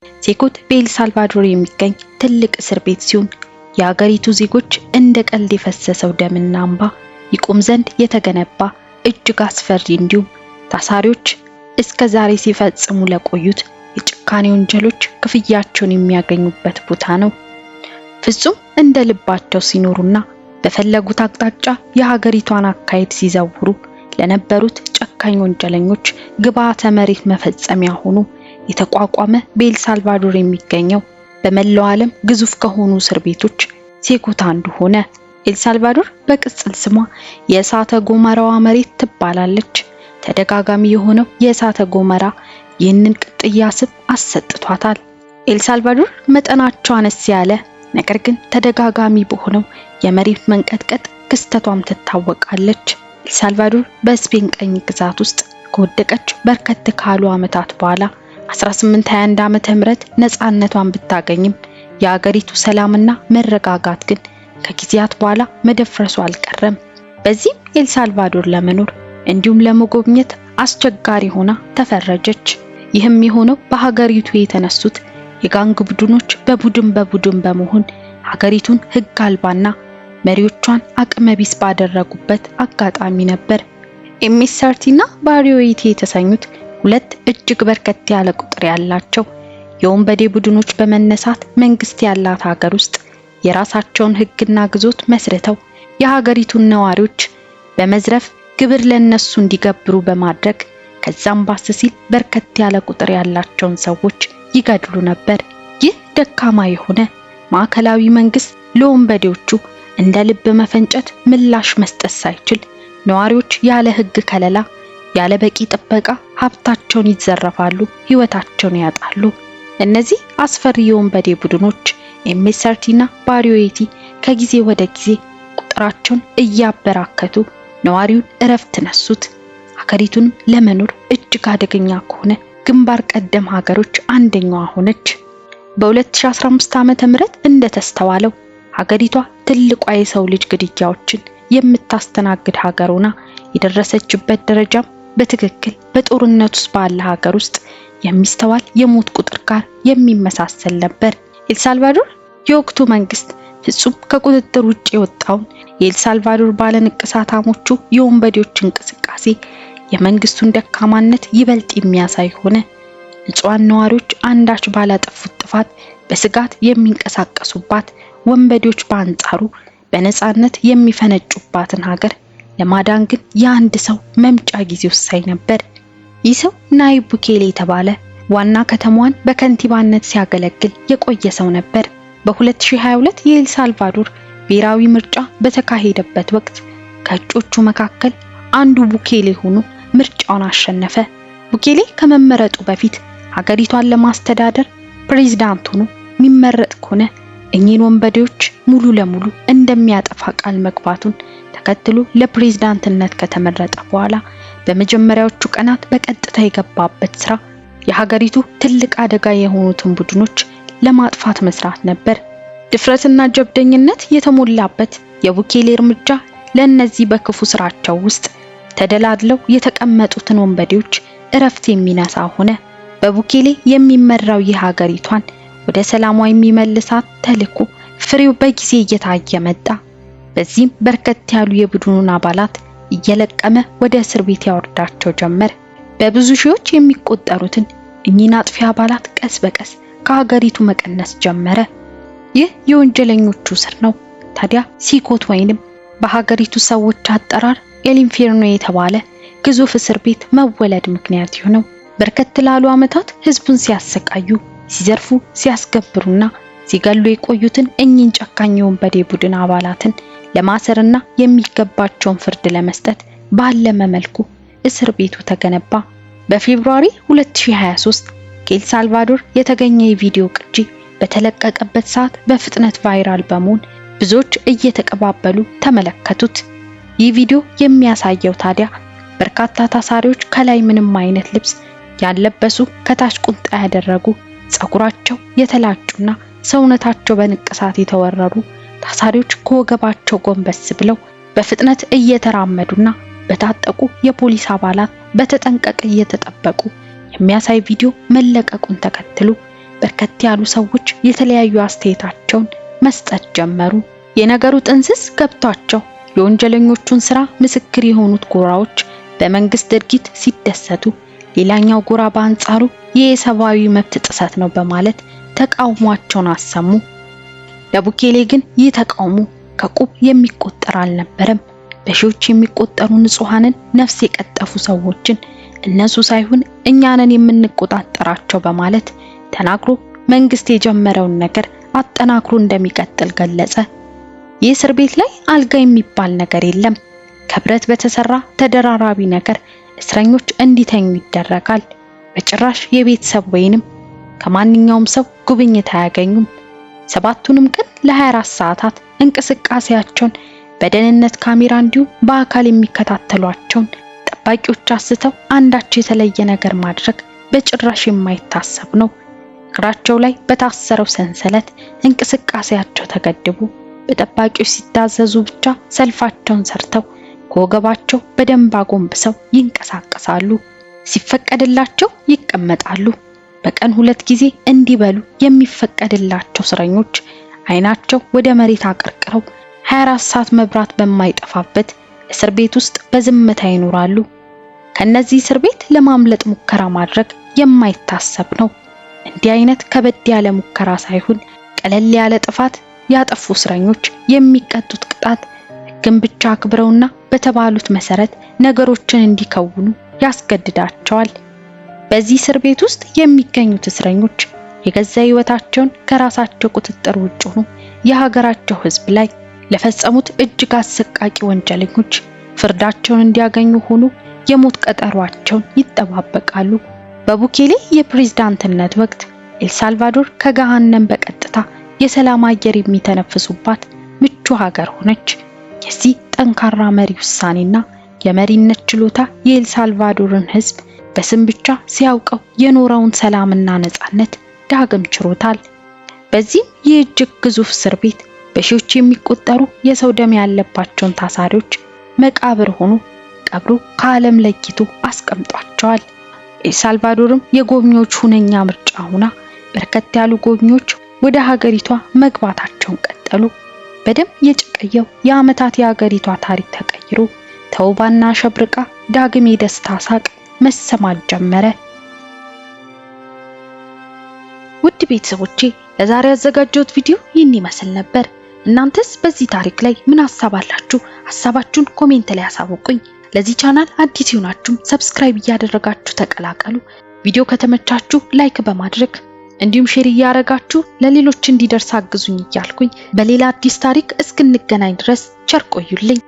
ሴኮት በኤል ሳልቫዶር የሚገኝ ትልቅ እስር ቤት ሲሆን የሀገሪቱ ዜጎች እንደ ቀልድ የፈሰሰው ደምና እንባ ይቆም ዘንድ የተገነባ እጅግ አስፈሪ እንዲሁም ታሳሪዎች እስከ ዛሬ ሲፈጽሙ ለቆዩት የጭካኔ ወንጀሎች ክፍያቸውን የሚያገኙበት ቦታ ነው። ፍጹም እንደ ልባቸው ሲኖሩና በፈለጉት አቅጣጫ የሀገሪቷን አካሄድ ሲዘውሩ ለነበሩት ጨካኝ ወንጀለኞች ግብዓተ መሬት መፈጸሚያ ሆኖ የተቋቋመ በኤል ሳልቫዶር የሚገኘው በመላው ዓለም ግዙፍ ከሆኑ እስር ቤቶች ሴኮት አንዱ ሆነ። ኤል ሳልቫዶር በቅጽል ስሟ የእሳተ ገሞራዋ መሬት ትባላለች። ተደጋጋሚ የሆነው የእሳተ ገሞራ ይህንን ቅጥያ ስም አሰጥቷታል። ኤል ሳልቫዶር መጠናቸው አነስ ያለ ነገር ግን ተደጋጋሚ በሆነው የመሬት መንቀጥቀጥ ክስተቷም ትታወቃለች። ኤል ሳልቫዶር በስፔን ቀኝ ግዛት ውስጥ ከወደቀች በርከት ካሉ ዓመታት በኋላ 1821 ዓመተ ምህረት ነፃነቷን ብታገኝም የሀገሪቱ ሰላምና መረጋጋት ግን ከጊዜያት በኋላ መደፍረሱ አልቀረም። በዚህም ኤል ሳልቫዶር ለመኖር እንዲሁም ለመጎብኘት አስቸጋሪ ሆና ተፈረጀች። ይህም የሆነው በሀገሪቱ የተነሱት የጋንግ ቡድኖች በቡድን በመሆን ሀገሪቱን ሕግ አልባና መሪዎቿን አቅመቢስ ባደረጉበት አጋጣሚ ነበር። ኤምኤስ-30 እና ባሪዮቲ የተሰኙት ሁለት እጅግ በርከት ያለ ቁጥር ያላቸው የወንበዴ ቡድኖች በመነሳት መንግስት ያላት ሀገር ውስጥ የራሳቸውን ሕግና ግዞት መስርተው የሀገሪቱን ነዋሪዎች በመዝረፍ ግብር ለነሱ እንዲገብሩ በማድረግ ከዛም ባስ ሲል በርከት ያለ ቁጥር ያላቸውን ሰዎች ይገድሉ ነበር። ይህ ደካማ የሆነ ማዕከላዊ መንግስት ለወንበዴዎቹ እንደ ልብ መፈንጨት ምላሽ መስጠት ሳይችል ነዋሪዎች ያለ ሕግ ከለላ ያለ በቂ ጥበቃ ሀብታቸውን ይዘረፋሉ፣ ህይወታቸውን ያጣሉ። እነዚህ አስፈሪ የወንበዴ ቡድኖች ኤምኤስ-30 እና ባሪዮቲ ከጊዜ ወደ ጊዜ ቁጥራቸውን እያበራከቱ ነዋሪውን እረፍት ነሱት። ሀገሪቱንም ለመኖር እጅግ አደገኛ ከሆነ ግንባር ቀደም ሀገሮች አንደኛዋ ሆነች። በ2015 ዓመተ ምህረት እንደተስተዋለው ሀገሪቷ ትልቋ የሰው ልጅ ግድያዎችን የምታስተናግድ ሀገር ሆና የደረሰችበት ደረጃም በትክክል በጦርነት ውስጥ ባለ ሀገር ውስጥ የሚስተዋል የሞት ቁጥር ጋር የሚመሳሰል ነበር። ኤል ሳልቫዶር የወቅቱ መንግስት ፍጹም ከቁጥጥር ውጭ የወጣውን የኤል ሳልቫዶር ባለንቅሳታሞቹ የወንበዴዎች እንቅስቃሴ የመንግስቱን ደካማነት ይበልጥ የሚያሳይ ሆነ። ንጹሃን ነዋሪዎች አንዳች ባላጠፉት ጥፋት በስጋት የሚንቀሳቀሱባት፣ ወንበዴዎች በአንጻሩ በነፃነት የሚፈነጩባትን ሀገር ለማዳን ግን የአንድ ሰው መምጫ ጊዜ ወሳኝ ነበር። ይህ ሰው ናይብ ቡኬሌ የተባለ ዋና ከተማዋን በከንቲባነት ሲያገለግል የቆየ ሰው ነበር። በ2022 የኤል ሳልቫዶር ብሔራዊ ምርጫ በተካሄደበት ወቅት ከእጩዎቹ መካከል አንዱ ቡኬሌ ሆኖ ምርጫውን አሸነፈ። ቡኬሌ ከመመረጡ በፊት ሀገሪቷን ለማስተዳደር ፕሬዝዳንት ሆኖ የሚመረጥ ከሆነ እኚህን ወንበዴዎች ሙሉ ለሙሉ እንደሚያጠፋ ቃል መግባቱን ተከትሎ ለፕሬዝዳንትነት ከተመረጠ በኋላ በመጀመሪያዎቹ ቀናት በቀጥታ የገባበት ስራ የሀገሪቱ ትልቅ አደጋ የሆኑትን ቡድኖች ለማጥፋት መስራት ነበር። ድፍረትና ጀብደኝነት የተሞላበት የቡኬሌ እርምጃ ለእነዚህ በክፉ ስራቸው ውስጥ ተደላድለው የተቀመጡትን ወንበዴዎች እረፍት የሚነሳ ሆነ። በቡኬሌ የሚመራው የሀገሪቷን ወደ ሰላሟ የሚመልሳት ተልዕኮ ፍሬው በጊዜ እየታየ መጣ። በዚህም በርከት ያሉ የቡድኑን አባላት እየለቀመ ወደ እስር ቤት ያወርዳቸው ጀመር። በብዙ ሺዎች የሚቆጠሩትን እኚህን አጥፊ አባላት ቀስ በቀስ ከሀገሪቱ መቀነስ ጀመረ። ይህ የወንጀለኞቹ ስር ነው። ታዲያ ሴኮት ወይንም በሀገሪቱ ሰዎች አጠራር ኤል ኢንፌርኖ የተባለ ግዙፍ እስር ቤት መወለድ ምክንያት የሆነው በርከት ላሉ ዓመታት ህዝቡን ሲያሰቃዩ፣ ሲዘርፉ፣ ሲያስገብሩና ሲገሉ የቆዩትን እኚህን ጨካኝ ወንበዴ ቡድን አባላትን ለማሰርና የሚገባቸውን ፍርድ ለመስጠት ባለመ መልኩ እስር ቤቱ ተገነባ። በፌብሩዋሪ 2023 ከኤል ሳልቫዶር የተገኘ የቪዲዮ ቅጂ በተለቀቀበት ሰዓት በፍጥነት ቫይራል በመሆን ብዙዎች እየተቀባበሉ ተመለከቱት። ይህ ቪዲዮ የሚያሳየው ታዲያ በርካታ ታሳሪዎች ከላይ ምንም አይነት ልብስ ያለበሱ፣ ከታች ቁምጣ ያደረጉ፣ ጸጉራቸው የተላጩና ሰውነታቸው በንቅሳት የተወረሩ ታሳሪዎች ከወገባቸው ጎንበስ ብለው በፍጥነት እየተራመዱና በታጠቁ የፖሊስ አባላት በተጠንቀቅ እየተጠበቁ የሚያሳይ ቪዲዮ መለቀቁን ተከትሎ በርከት ያሉ ሰዎች የተለያዩ አስተያየታቸውን መስጠት ጀመሩ። የነገሩ ጥንስስ ገብቷቸው የወንጀለኞቹን ስራ ምስክር የሆኑት ጎራዎች በመንግስት ድርጊት ሲደሰቱ፣ ሌላኛው ጎራ በአንጻሩ የሰብአዊ መብት ጥሰት ነው በማለት ተቃውሟቸውን አሰሙ። ለቡኬሌ ግን ይህ ተቃውሞ ከቁብ የሚቆጠር አልነበረም። በሺዎች የሚቆጠሩ ንጹሃንን ነፍስ የቀጠፉ ሰዎችን እነሱ ሳይሆን እኛ ነን የምንቆጣጠራቸው በማለት ተናግሮ መንግስት የጀመረውን ነገር አጠናክሮ እንደሚቀጥል ገለጸ። ይህ እስር ቤት ላይ አልጋ የሚባል ነገር የለም። ከብረት በተሰራ ተደራራቢ ነገር እስረኞች እንዲተኙ ይደረጋል። በጭራሽ የቤተሰብ ወይንም ከማንኛውም ሰው ጉብኝት አያገኙም። ሰባቱንም ቀን ለ24 ሰዓታት እንቅስቃሴያቸውን በደህንነት ካሜራ እንዲሁም በአካል የሚከታተሏቸውን ጠባቂዎች አስተው አንዳች የተለየ ነገር ማድረግ በጭራሽ የማይታሰብ ነው። እግራቸው ላይ በታሰረው ሰንሰለት እንቅስቃሴያቸው ተገድቦ በጠባቂዎች ሲታዘዙ ብቻ ሰልፋቸውን ሰርተው ከወገባቸው በደንብ አጎንብሰው ይንቀሳቀሳሉ። ሲፈቀድላቸው ይቀመጣሉ። በቀን 2 ጊዜ እንዲበሉ የሚፈቀድላቸው እስረኞች አይናቸው ወደ መሬት አቀርቅረው 24 ሰዓት መብራት በማይጠፋበት እስር ቤት ውስጥ በዝምታ ይኖራሉ። ከነዚህ እስር ቤት ለማምለጥ ሙከራ ማድረግ የማይታሰብ ነው። እንዲህ አይነት ከበድ ያለ ሙከራ ሳይሆን ቀለል ያለ ጥፋት ያጠፉ እስረኞች የሚቀጡት ቅጣት ሕግን ብቻ አክብረውና በተባሉት መሰረት ነገሮችን እንዲከውኑ ያስገድዳቸዋል። በዚህ እስር ቤት ውስጥ የሚገኙት እስረኞች የገዛ ሕይወታቸውን ከራሳቸው ቁጥጥር ውጭ ሆኖ የሀገራቸው ሕዝብ ላይ ለፈጸሙት እጅግ አሰቃቂ ወንጀለኞች ፍርዳቸውን እንዲያገኙ ሆኖ የሞት ቀጠሯቸውን ይጠባበቃሉ። በቡኬሌ የፕሬዝዳንትነት ወቅት ኤልሳልቫዶር ከገሃነም በቀጥታ የሰላም አየር የሚተነፍሱባት ምቹ ሀገር ሆነች። የዚህ ጠንካራ መሪ ውሳኔና የመሪነት ችሎታ የኤልሳልቫዶርን ሕዝብ በስም ብቻ ሲያውቀው የኖረውን ሰላምና ነጻነት ዳግም ችሮታል። በዚህም የእጅግ ግዙፍ እስር ቤት በሺዎች የሚቆጠሩ የሰው ደም ያለባቸውን ታሳሪዎች መቃብር ሆኖ ቀብሮ ከዓለም ለይቶ አስቀምጧቸዋል። ኤልሳልቫዶርም የጎብኚዎች ሁነኛ ምርጫ ሆና በርከት ያሉ ጎብኚዎች ወደ ሀገሪቷ መግባታቸውን ቀጠሉ። በደም የጨቀየው የዓመታት የሀገሪቷ ታሪክ ተቀይሮ ተውባና ሸብርቃ ዳግም የደስታ ሳቅ መሰማት ጀመረ። ውድ ቤተሰቦቼ ለዛሬ ያዘጋጀሁት ቪዲዮ ይህን ይመስል ነበር። እናንተስ በዚህ ታሪክ ላይ ምን ሐሳብ አላችሁ? ሐሳባችሁን ኮሜንት ላይ አሳውቁኝ። ለዚህ ቻናል አዲስ ይሆናችሁ ሰብስክራይብ እያደረጋችሁ ተቀላቀሉ። ቪዲዮ ከተመቻችሁ ላይክ በማድረግ እንዲሁም ሼር እያደረጋችሁ ለሌሎች እንዲደርስ አግዙኝ እያልኩኝ በሌላ አዲስ ታሪክ እስክንገናኝ ድረስ ቸር ቆዩልኝ።